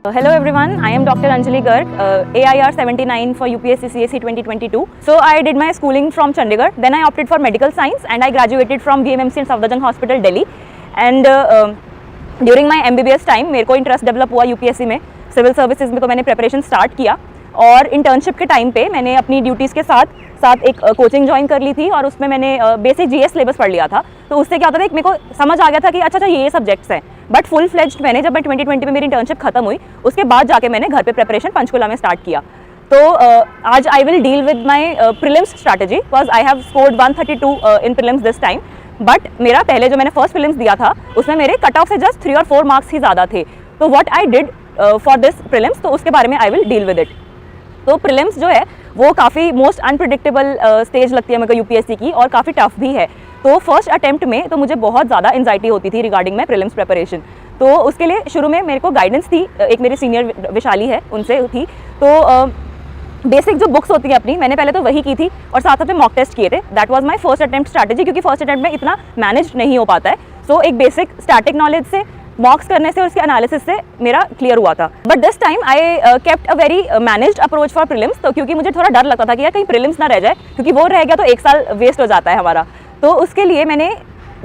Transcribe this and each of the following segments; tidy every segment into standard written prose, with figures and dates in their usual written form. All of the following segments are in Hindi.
Hello everyone, I am Dr. Anjali Garg, AIR 79 for UPSC CSE 2022. So I did my schooling from Chandigarh, then I opted for medical science and I graduated from BMMC in Safdarjung Hospital, Delhi. And during my MBBS time मेरे को इंटरेस्ट डेवलप हुआ यूपीएससी में, सिविल सर्विसेज में, तो मैंने प्रिपरेशन स्टार्ट किया और इंटर्नशिप के टाइम पे मैंने अपनी ड्यूटीज़ के साथ एक कोचिंग ज्वाइन कर ली थी और उसमें मैंने बेसिक जीएस सिलेबस पढ़ लिया था। तो उससे क्या होता था, एक मेरे को समझ आ गया था कि अच्छा ये सब्जेक्ट्स हैं। बट फुल फ्लेज्ड मैंने जब मैं 2020 में मेरी इंटर्नशिप खत्म हुई, उसके बाद जाके मैंने घर पे प्रिपरेशन पंचकुला में स्टार्ट किया। तो आज I will deal with my prelims strategy because I have scored 132 in prelims this time. But मेरा पहले जो मैंने फर्स्ट प्रीलिम्स दिया था उसमें मेरे कट ऑफ से जस्ट 3 और 4 मार्क्स ही ज़्यादा थे। तो what I did for this prelims, तो उसके बारे में I will deal with it. तो प्रीलिम्स जो है वो काफ़ी मोस्ट अनप्रिडिक्टेबल स्टेज लगती है मेरे को यूपीएससी की और काफ़ी टफ भी है। तो फर्स्ट अटेम्प्ट में तो मुझे बहुत ज़्यादा एंजाइटी होती थी रिगार्डिंग माई प्रीलिम्स प्रिपरेशन। तो उसके लिए शुरू में मेरे को गाइडेंस थी, एक मेरी सीनियर विशाली है उनसे थी। तो बेसिक जो बुक्स होती है अपनी, मैंने पहले तो वही की थी और साथ साथ में मॉक टेस्ट किए थे। That was my first attempt strategy, क्योंकि फर्स्ट अटेम्प्ट में इतना मैनेज नहीं हो पाता है। सो एक बेसिक स्टैटिक नॉलेज से, मॉक्स करने से और उसके एनालिसिस से मेरा क्लियर हुआ था। But this time I kept a very managed approach for prelims. तो क्योंकि मुझे थोड़ा डर लगता था कि यार कहीं प्रीलिम्स ना रह जाए, क्योंकि वो रह गया तो 1 साल वेस्ट हो जाता है हमारा। तो उसके लिए मैंने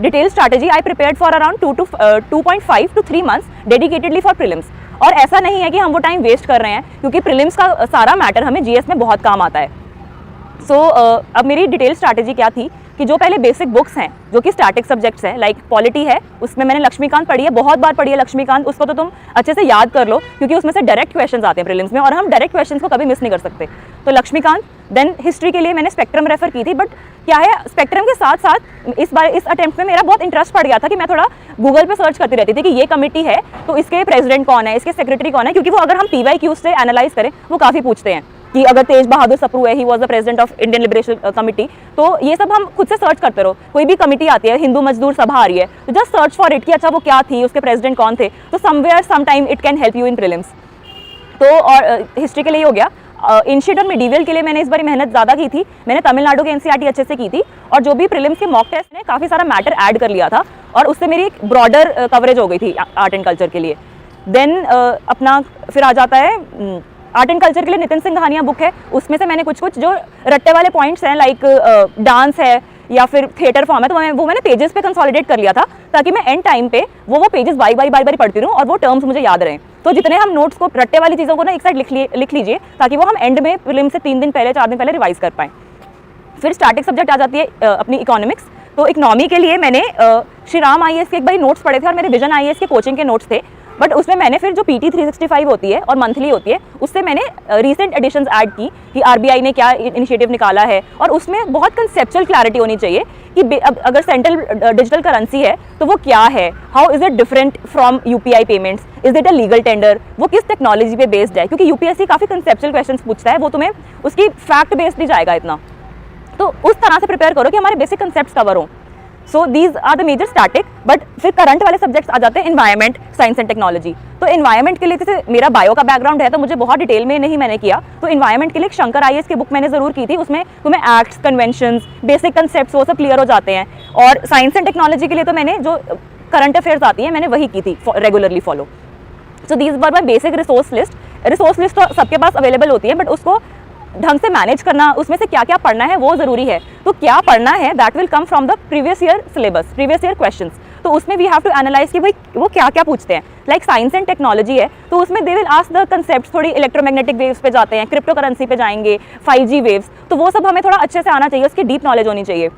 detail strategy I prepared for around 2.5 to 3 months dedicatedly for prelims. और ऐसा नहीं है कि हम वो टाइम वेस्ट कर रहे हैं, क्योंकि प्रीलिम्स का सारा मैटर हमें जीएस में बहुत काम आता है। सो अब मेरी डिटेल स्ट्रैटेजी क्या थी कि जो पहले बेसिक बुक्स हैं जो कि स्टैटिक सब्जेक्ट्स हैं, लाइक पॉलिटी है, उसमें मैंने लक्ष्मीकांत पढ़ी है, बहुत बार पढ़ी है लक्ष्मीकांत। उसको तो तुम अच्छे से याद कर लो, क्योंकि उसमें से डायरेक्ट क्वेश्चंस आते हैं प्रीलिम्स में और हम डायरेक्ट क्वेश्चंस को कभी मिस नहीं कर सकते। तो लक्ष्मीकांत, देन हिस्ट्री के लिए मैंने स्पेक्ट्रम रेफर की थी। बट क्या है, स्पेक्ट्रम के साथ साथ इस अटेम्प्ट में मेरा बहुत इंटरेस्ट पड़ गया था कि मैं थोड़ा गूगल पे सर्च करती रहती थी कि ये कमेटी है तो इसके प्रेसिडेंट कौन है, इसके सेक्रेटरी कौन है, क्योंकि वो अगर हम PYQ से एनालाइज करें वो काफ़ी पूछते हैं कि अगर तेज बहादुर सप्रू है, he was the president of Indian liberation committee. तो ये सब हम खुद से सर्च करते रहो। कोई भी कमिटी आती है, हिंदू मजदूर सभा आ रही है, तो जस्ट सर्च फॉर इट कि अच्छा वो क्या थी, उसके प्रेसिडेंट कौन थे। तो somewhere sometime it can help you in prelims. तो और हिस्ट्री के लिए हो गया। एंशिएंट और मिडीवियल के लिए मैंने इस बार मेहनत ज़्यादा की थी। मैंने तमिलनाडु के NCERT अच्छे से की थी और जो भी प्रीलिम्स के मॉक टेस्ट ने काफ़ी सारा मैटर ऐड कर लिया था और उससे मेरी एक ब्रॉडर कवरेज हो गई थी आर्ट एंड कल्चर के लिए। देन अपना फिर आ जाता है आर्ट एंड कल्चर के लिए नितिन सिंह कहानियाँ बुक है। उसमें से मैंने कुछ जो रट्टे वाले पॉइंट्स हैं, लाइक डांस है या फिर थिएटर फॉर्म है, तो वो मैंने पेजेस पे कंसोलिडेट कर लिया था, ताकि मैं एंड टाइम पे वो पेजेस बारी बारी पढ़ती रहूँ और वो टर्म्स मुझे याद रहें। तो जितने हम नोट्स को, रट्टे वाली चीज़ों को ना एक साइड लिख लीजिए, ताकि वो हम एंड में प्रीलिम्स से 3 दिन पहले 4 दिन पहले रिवाइज कर पाएँ। फिर स्टैटिक सब्जेक्ट आ जाती है अपनी इकोनॉमिक्स। तो इकोनॉमी के लिए मैंने श्री राम IAS के एक बारी नोट्स पढ़े थे और मेरे विजन IAS के कोचिंग के नोट्स थे। बट उसमें मैंने फिर जो PT 365 होती है और मंथली होती है, उससे मैंने रीसेंट एडिशंस ऐड की कि RBI ने क्या इनिशिएटिव निकाला है, और उसमें बहुत कंसेप्चुअल क्लैरिटी होनी चाहिए कि अगर सेंट्रल डिजिटल करेंसी है तो वो क्या है, how is it different from UPI payments, is it a legal tender, वो किस टेक्नोलॉजी पे बेस्ड है, क्योंकि UPSC काफ़ी कंसेप्चुअल क्वेश्चंस पूछता है, वो तुम्हें उसकी फैक्ट बेस्ड नहीं जाएगा इतना। तो उस तरह से प्रिपेयर करो कि हमारे बेसिक कंसेप्ट कवर हों। So these are the major static. But फिर करंट वाले सब्जेक्ट्स आ जाते हैं एनवायरनमेंट, साइंस एंड टेक्नोलॉजी। तो एनवायरनमेंट के लिए, जैसे मेरा बायो का बैकग्राउंड है तो मुझे बहुत डिटेल में नहीं मैंने किया, तो एनवायरनमेंट के लिए शंकर IAS की बुक मैंने ज़रूर की थी। उसमें तुम्हें एक्ट्स, कन्वेंशंस, बेसिक कंसेप्ट्स वो सब क्लियर हो जाते हैं। और साइंस एंड टेक्नोलॉजी के लिए तो मैंने जो करंट अफेयर्स आती है मैंने वही की थी regularly follow. So these were my basic resource list. Resource list तो सबके पास अवेलेबल होती है, बट उसको ढंग से मैनेज करना, उसमें से क्या क्या पढ़ना है वो ज़रूरी है। तो क्या पढ़ना है, that will come from the previous year syllabus, previous year questions. तो उसमें वी हैव टू एनालाइज कि भाई वो क्या क्या पूछते हैं। लाइक साइंस एंड टेक्नोलॉजी है तो उसमें they will ask the concept, थोड़ी इलेक्ट्रोमैग्नेटिक वेव्स पे जाते हैं, क्रिप्टो करेंसी पे जाएंगे, 5G वेव्स, तो वो सब हमें थोड़ा अच्छे से आना चाहिए, उसकी डीप नॉलेज होनी चाहिए।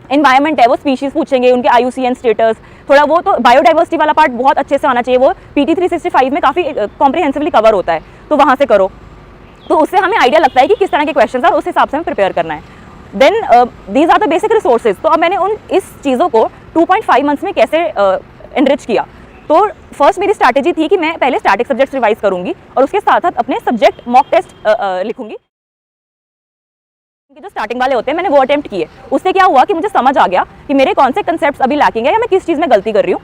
एनवायरनमेंट है, वो स्पीशीज़ पूछेंगे, उनके IUCN स्टेटस, थोड़ा वो तो बायोडाइवर्सिटी वाला पार्ट बहुत अच्छे से आना चाहिए, वो PT 365 में काफ़ी कॉम्प्रिहेंसिवली कवर होता है, तो वहाँ से करो। तो उससे हमें आइडिया लगता है कि किस तरह के क्वेश्चंस और उस हिसाब से हमें प्रिपेयर करना है। Then these are the basic resources. तो अब मैंने इस चीज़ों को 2.5 मंथ्स में कैसे एनरिच किया। तो फर्स्ट मेरी स्ट्रैटेजी थी कि मैं पहले स्टैटिक सब्जेक्ट्स रिवाइज करूँगी और उसके साथ साथ अपने सब्जेक्ट मॉक टेस्ट लिखूँगी। जो स्टार्टिंग वाले होते हैं मैंने वो अटेम्प्ट किए। उससे क्या हुआ कि मुझे समझ आ गया कि मेरे कौन से कंसेप्ट्स अभी लैकिंग है या मैं किस चीज़ में गलती कर रही हूँ।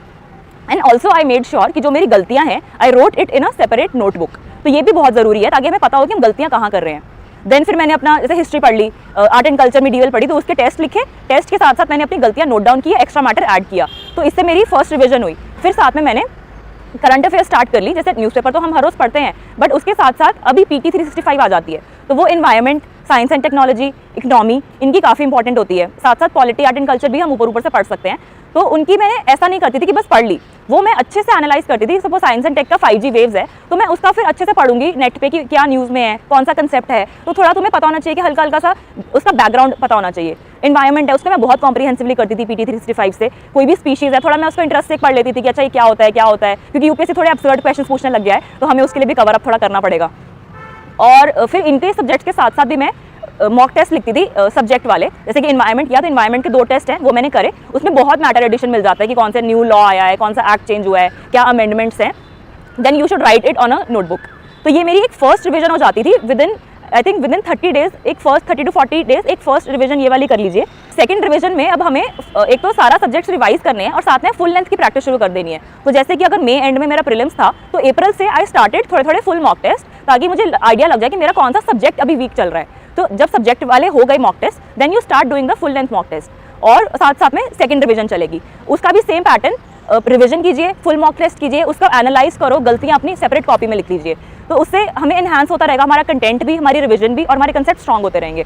And also I made sure कि जो मेरी गलतियाँ हैं I wrote it in a separate notebook. तो ये भी बहुत ज़रूरी है ताकि हमें पता हो कि हम गलतियाँ कहाँ कर रहे हैं। देन फिर मैंने अपना जैसे हिस्ट्री पढ़ ली, आर्ट एंड कल्चर मिडीवल पढ़ी, तो उसके टेस्ट लिखे, टेस्ट के साथ साथ मैंने अपनी गलतियाँ नोट डाउन की, एक्स्ट्रा मैटर ऐड किया, तो इससे मेरी फर्स्ट रिविजन हुई। फिर साथ में मैंने करंट अफेयर स्टार्ट कर ली, जैसे न्यूज़पेपर तो हम हर रोज़ पढ़ते हैं, बट उसके साथ साथ अभी PT 365 आ जाती है, तो वो environment, science and technology, economy, इनकी काफ़ी इंपॉर्टेंट होती है। साथ साथ पॉलिटी, आर्ट एंड कल्चर भी हम ऊपर ऊपर से पढ़ सकते हैं। तो उनकी मैंने ऐसा नहीं करती थी कि बस पढ़ ली, वो मैं अच्छे से एनालाइज करती थी। सपोज साइंस एंड टेक का 5G वेव्स है, तो मैं उसका फिर अच्छे से पढ़ूंगी नेट पे कि क्या न्यूज़ में है, कौन सा कंसेप्ट है, तो थोड़ा तुम्हें पता होना चाहिए कि हल्का हल्का सा उसका बैकग्राउंड पता होना चाहिए। इन्वायरमेंट है, उसको मैं बहुत कॉम्प्रीहेंसिवली करती थी PT 365 से। कोई भी स्पीशीज़ है, थोड़ा मैं उसको इंटरेस्ट से पढ़ लेती थी कि अच्छा ये क्या होता है, क्योंकि UPSC थोड़े अब्सर्ड क्वेश्चन पूछने लग गया है, तो हमें उसके लिए भी कवर अप थोड़ा करना पड़ेगा। और फिर इनके सब्जेक्ट के साथ साथ भी मैं मॉक टेस्ट लिखती थी सब्जेक्ट वाले, जैसे कि इन्वायरमेंट किया तो इन्वायरमेंट के 2 टेस्ट हैं वो मैंने करे। उसमें बहुत मैटर एडिशन मिल जाता है कि कौन से न्यू लॉ आया है, कौन सा एक्ट चेंज हुआ है, क्या अमेंडमेंट्स हैं, then you should write it on a notebook. तो ये मेरी एक फर्स्ट रिविजन हो जाती थी विदिन 30 डेज, एक फर्स्ट 30 to 40 डेज एक फर्स्ट रिविजन ये वाली कर लीजिए। सेकंड रिविजन में अब हमें एक तो सारा सब्जेक्ट्स रिवाइज करने हैं और साथ में फुल लेंथ की प्रैक्टिस शुरू कर देनी है। तो जैसे कि अगर मई एंड में मेरा प्रीलिम्स था, तो अप्रैल से आई स्टार्टेड थोड़े थोड़े फुल मॉक टेस्ट, ताकि मुझे आइडिया लग जाए कि मेरा कौन सा सब्जेक्ट अभी वीक चल रहा है। तो जब सब्जेक्ट वाले हो गए mock test, then you start doing the full length mock test, और साथ साथ में सेकंड रिविजन चलेगी, उसका भी सेम पैटर्न, रिविजन कीजिए, फुल मॉक टेस्ट कीजिए, उसका एनालाइज करो, गलतियां अपनी सेपरेट कॉपी में लिख लीजिए। तो उससे हमें एनहांस होता रहेगा हमारा कंटेंट भी, हमारी रिविजन भी, और हमारे कंसेप्ट स्ट्रॉन्ग होते रहेंगे।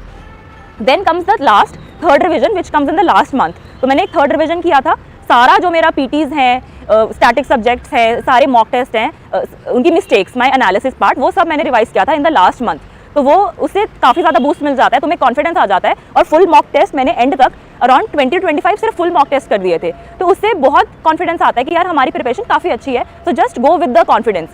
Then comes the last third revision which comes in the last month. तो मैंने एक थर्ड रिविजन किया था, सारा जो मेरा PTs हैं, स्टैटिक सब्जेक्ट्स हैं, सारे मॉक टेस्ट हैं, उनकी मिस्टेक्स, माई एनालिसिस पार्ट, वो सब मैंने रिवाइज किया था इन द लास्ट मंथ। तो वो उससे काफ़ी ज़्यादा बूस्ट मिल जाता है, तुम्हें कॉन्फिडेंस आ जाता है। और फुल मॉक टेस्ट मैंने एंड तक अराउंड 20-25 सिर्फ फुल मॉक टेस्ट कर दिए थे, तो उससे बहुत कॉन्फिडेंस आता है कि यार हमारी प्रिपरेशन काफ़ी अच्छी है। तो just go with the confidence.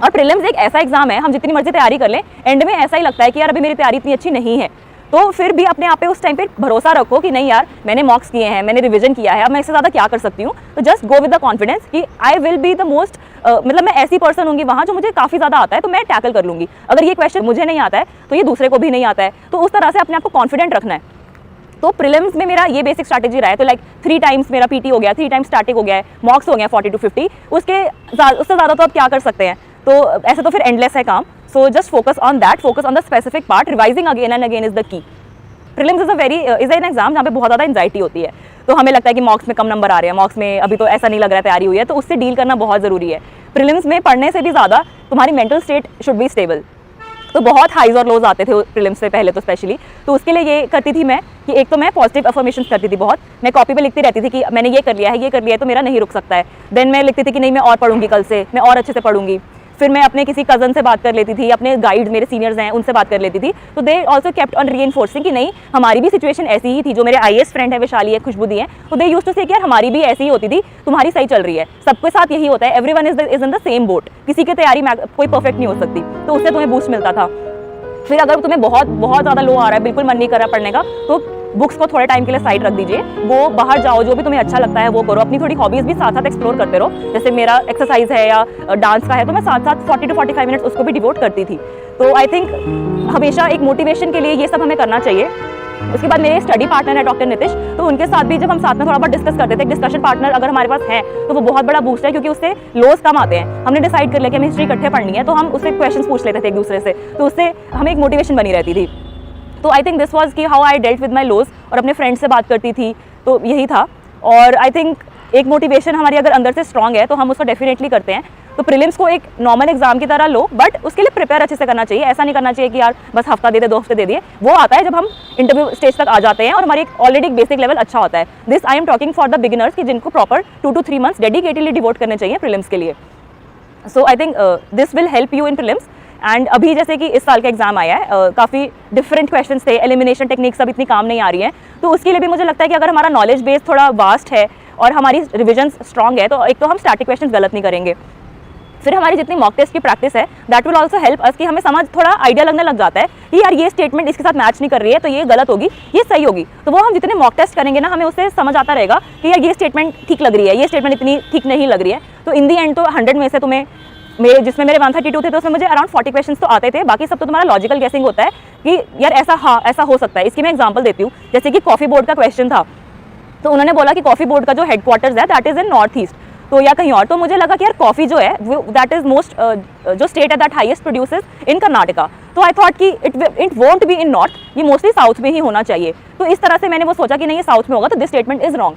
और प्रीलिम्स एक ऐसा एग्जाम है, हम जितनी मर्जी तैयारी कर लें, एंड में ऐसा ही लगता है कि यार अभी मेरी तैयारी इतनी अच्छी नहीं है, तो फिर भी अपने आप पे उस टाइम पे भरोसा रखो कि नहीं यार मैंने मॉक्स किए हैं, मैंने रिवीजन किया है, अब मैं इससे ज़्यादा क्या कर सकती हूँ। तो just go with the confidence कि I will be the most, मतलब मैं ऐसी पर्सन होंगी वहाँ जो मुझे काफ़ी ज़्यादा आता है, तो मैं टैकल कर लूँगी। अगर ये क्वेश्चन मुझे नहीं आता है तो ये दूसरे को भी नहीं आता है, तो उस तरह से अपने आप को कॉन्फिडेंट रखना है। तो प्रीलिम्स में मेरा ये बेसिक स्ट्रैटेजी रहा है। तो लाइक 3 टाइम्स मेरा PT हो गया, 3 टाइम्स स्टैटिक हो गया है, मॉक्स हो गया 40 to 50, उससे ज़्यादा तो अब क्या कर सकते हैं। तो ऐसे तो फिर एंडलेस है काम। So just focus on that, focus on the specific part, revising again and again is the key. Prelims is an exam जहाँ पे बहुत ज़्यादा एंजाइटी होती है, तो हमें लगता है कि मॉक्स में कम नंबर आ रहे हैं, मॉक्स में अभी तो ऐसा नहीं लग रहा है तैयारी हुई है, तो उससे डील करना बहुत ज़रूरी है। प्रीलिम्स में पढ़ने से भी ज़्यादा तुम्हारी mental state should be stable. तो बहुत हाइज और लोज आते थे प्रीलिम्स से पहले तो स्पेशली, तो उसके लिए ये करती थी मैं कि एक तो मैं पॉजिटिव अफर्मेशंस करती थी बहुत, मैं कॉपी पे लिखती रहती थी कि मैंने ये कर लिया है तो मेरा नहीं रुक सकता है। देन मैं लिखती थी कि नहीं मैं और पढ़ूंगी, कल से मैं और अच्छे से पढ़ूंगी। फिर मैं अपने किसी कज़न से बात कर लेती थी, अपने गाइड मेरे सीनियर्स हैं उनसे बात कर लेती थी, तो they also kept on reinforcing कि नहीं हमारी भी सिचुएशन ऐसी ही थी। जो मेरे IAS फ्रेंड है, वैशाली है, खुशबुदी है, तो दे यूज्ड टू से कि यार हमारी भी ऐसी ही होती थी, तुम्हारी सही चल रही है, सबके साथ यही होता है, everyone is in the same boat, किसी की तैयारी में कोई परफेक्ट नहीं हो सकती। तो उससे तुम्हें बूस्ट मिलता था। फिर अगर तुम्हें बहुत बहुत ज़्यादा लो आ रहा है, बिल्कुल मन नहीं कर रहा पढ़ने का, तो बुक्स को थोड़े टाइम के लिए साइड रख दीजिए, वो बाहर जाओ, जो भी तुम्हें अच्छा लगता है वो करो, अपनी थोड़ी हॉबीज़ भी साथ साथ एक्सप्लोर करते रहो। जैसे मेरा एक्सरसाइज है या डांस का है, तो मैं साथ साथ 40 to 45 मिनट्स उसको भी डिवोट करती थी। तो आई थिंक हमेशा एक मोटिवेशन के लिए ये सब हमें करना चाहिए। उसके बाद मेरे स्टडी पार्टनर है डॉक्टर नितिश, तो उनके साथ भी जब हम साथ में थोड़ा बहुत डिस्कस करते थे, डिस्कशन पार्टनर अगर हमारे पास है तो वो बहुत बड़ा बूस्ट है, क्योंकि उससे लोज कम आते हैं। हमने डिसाइड कर लिया कि हमें हिस्ट्री इकट्ठे पढ़नी है, तो हम उससे क्वेश्चंस पूछ लेते थे एक दूसरे से, तो उससे हमें एक मोटिवेशन बनी रहती थी। तो आई थिंक दिस वाज कि how I dealt with my lows, और अपने फ्रेंड्स से बात करती थी, तो यही था। और आई थिंक एक मोटिवेशन हमारी अगर अंदर से स्ट्रॉन्ग है तो हम उसको डेफिनेटली करते हैं। तो प्रीलिम्स को एक नॉर्मल एग्जाम की तरह लो, बट उसके लिए प्रिपेयर अच्छे से करना चाहिए। ऐसा नहीं करना चाहिए कि यार बस हफ्ता दे दे, 2 हफ्ते दे दिए। वो आता है जब हम इंटरव्यू स्टेज तक आ जाते हैं और हमारी ऑलरेडी एक बेसिक लेवल अच्छा होता है। This I am talking for the beginners कि जिनको proper 2 to 3 months dedicatedly devote करने चाहिए प्रीलिम्स के लिए। So I think this will help you in prelims. And अभी जैसे कि इस साल का एग्जाम आया है, काफ़ी डिफरेंट क्वेश्चंस थे, एलिमिनेशन टेक्निक्स अब इतनी काम नहीं आ रही हैं, तो उसके लिए भी मुझे लगता है कि अगर हमारा नॉलेज बेस थोड़ा वास्ट है और हमारी रिविजन स्ट्रॉन्ग है, तो एक तो हम स्टैटिक क्वेश्चन गलत नहीं करेंगे। फिर हमारी जितनी मॉक टेस्ट की प्रैक्टिस है, that will also help us कि हमें समझ थोड़ा आइडिया लगने लग जाता है कि यार ये स्टेटमेंट इसके साथ मैच नहीं कर रही है, तो ये गलत होगी, ये सही होगी। तो वो हम जितने मॉक टेस्ट करेंगे ना, हमें उससे समझ आता रहेगा कि यार ये स्टेटमेंट ठीक लग रही है, ये स्टेटमेंट इतनी ठीक नहीं लग रही है। तो इन दी एंड तो 100 में से तुम्हें जिसमें मेरे 132 थे, तो उसमें मुझे अराउंड 40 क्वेश्चंस तो आते थे, बाकी सब तो तुम्हारा लॉजिकल गेसिंग होता है कि यार ऐसा हाँ ऐसा हो सकता है। इसकी मैं एग्जांपल देती हूँ, जैसे कि कॉफ़ी बोर्ड का क्वेश्चन था, तो उन्होंने बोला कि कॉफ़ी बोर्ड का जो हेडक्वार्टर्स है that is in north east, तो या कहीं और। तो मुझे लगा कि यार कॉफ़ी जो है दैट इज़ मोस्ट जो स्टेट है दैट हाईएस्ट प्रोड्यूसेस इन कर्नाटका, तो आई थॉट कि it won't be in north, ये मोस्टली साउथ में ही होना चाहिए। तो इस तरह से मैंने वो सोचा कि नहीं ये साउथ में होगा, तो दिस स्टेटमेंट इज़ रॉन्ग।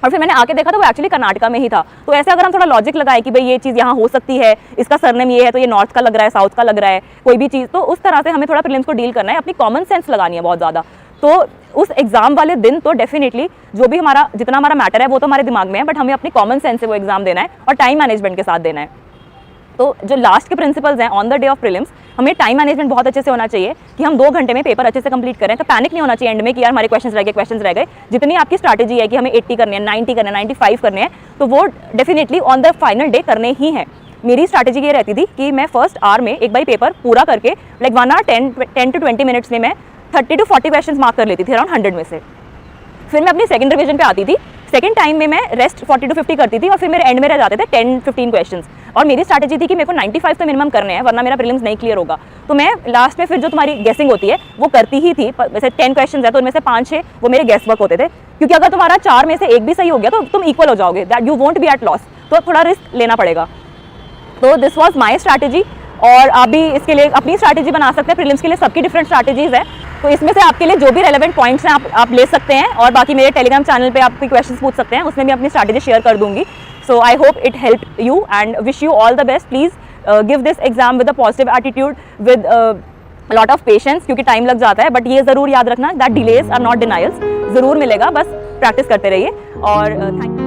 और फिर मैंने आके देखा तो वो एक्चुअली कर्नाटका में ही था। तो ऐसे अगर हम थोड़ा लॉजिक लगाए कि भाई ये चीज़ यहाँ हो सकती है, इसका सरनेम ये है तो ये नॉर्थ का लग रहा है, साउथ का लग रहा है, कोई भी चीज़, तो उस तरह से हमें थोड़ा प्रीलिम्स को डील करना है, अपनी कॉमन सेंस लगानी है बहुत ज़्यादा। तो उस एग्ज़ाम वाले दिन तो डेफिनेटली जो भी हमारा जितना हमारा मैटर है वो तो हमारे दिमाग में है, बट हमें अपनी कॉमन सेंस से वो एग्ज़ाम देना है और टाइम मैनेजमेंट के साथ देना है। तो जो लास्ट के प्रिंसिपल्स हैं on the day of prelims, हमें टाइम मैनेजमेंट बहुत अच्छे से होना चाहिए कि हम 2 घंटे में पेपर अच्छे से कंप्लीट करें। तो पैनिक नहीं होना चाहिए एंड में कि यार हमारे क्वेश्चंस रह गए। जितनी आपकी स्ट्रैटेजी है कि हमें 80 करने हैं, 90 करने हैं, 95 करने हैं, तो वो definitely on the final day करने ही हैं। मेरी स्ट्रैटेजी ये रहती थी कि मैं फर्स्ट आवर में एक बार पेपर पूरा करके लाइक 1 आवर 10 to 20 मिनट्स में मैं 30 to 40 क्वेश्चंस मार्क कर लेती थी अराउंड 100 में से। फिर मैं अपनी सेकंड रिवीजन पे आती थी, सेकंड टाइम में मैं रेस्ट 40 to 50 करती थी और फिर मेरे एंड में रह जाते थे 10-15 क्वेश्चंस। और मेरी स्ट्रैटेजी थी कि मेरे को 95 तो मिनिमम करने हैं वरना मेरा प्रीलिम्स नहीं क्लियर होगा। तो मैं लास्ट में फिर जो तुम्हारी गेसिंग होती है वो करती ही थी। वैसे 10 क्वेश्चंस है तो उनमें से 5-6 वो मेरे गेस वर्क होते थे, क्योंकि अगर तुम्हारा 4 में से एक भी सही हो गया तो तुम इक्वल हो जाओगे, that you won't be at loss. तो थोड़ा रिस्क लेना पड़ेगा। तो दिस वॉज माई स्ट्रैटेजी, और आप भी इसके लिए अपनी स्ट्रैटेजी बना सकते हैं। प्रीलिम्स के लिए सबकी डिफरेंट स्ट्रैटेजीज है, तो इसमें से आपके लिए जो भी रेलेवेंट पॉइंट्स हैं आप ले सकते हैं। और बाकी मेरे टेलीग्राम चैनल पे आप कोई क्वेश्चन पूछ सकते हैं, उसमें भी अपनी स्ट्रैटेजी शेयर कर दूंगी। So I hope it help you and wish you all the best. Please give this exam with a positive attitude, with lot of patience, क्योंकि टाइम लग जाता है, बट ये ज़रूर याद रखना that delays are not denials. ज़रूर मिलेगा, बस प्रैक्टिस करते रहिए। और थैंक यू।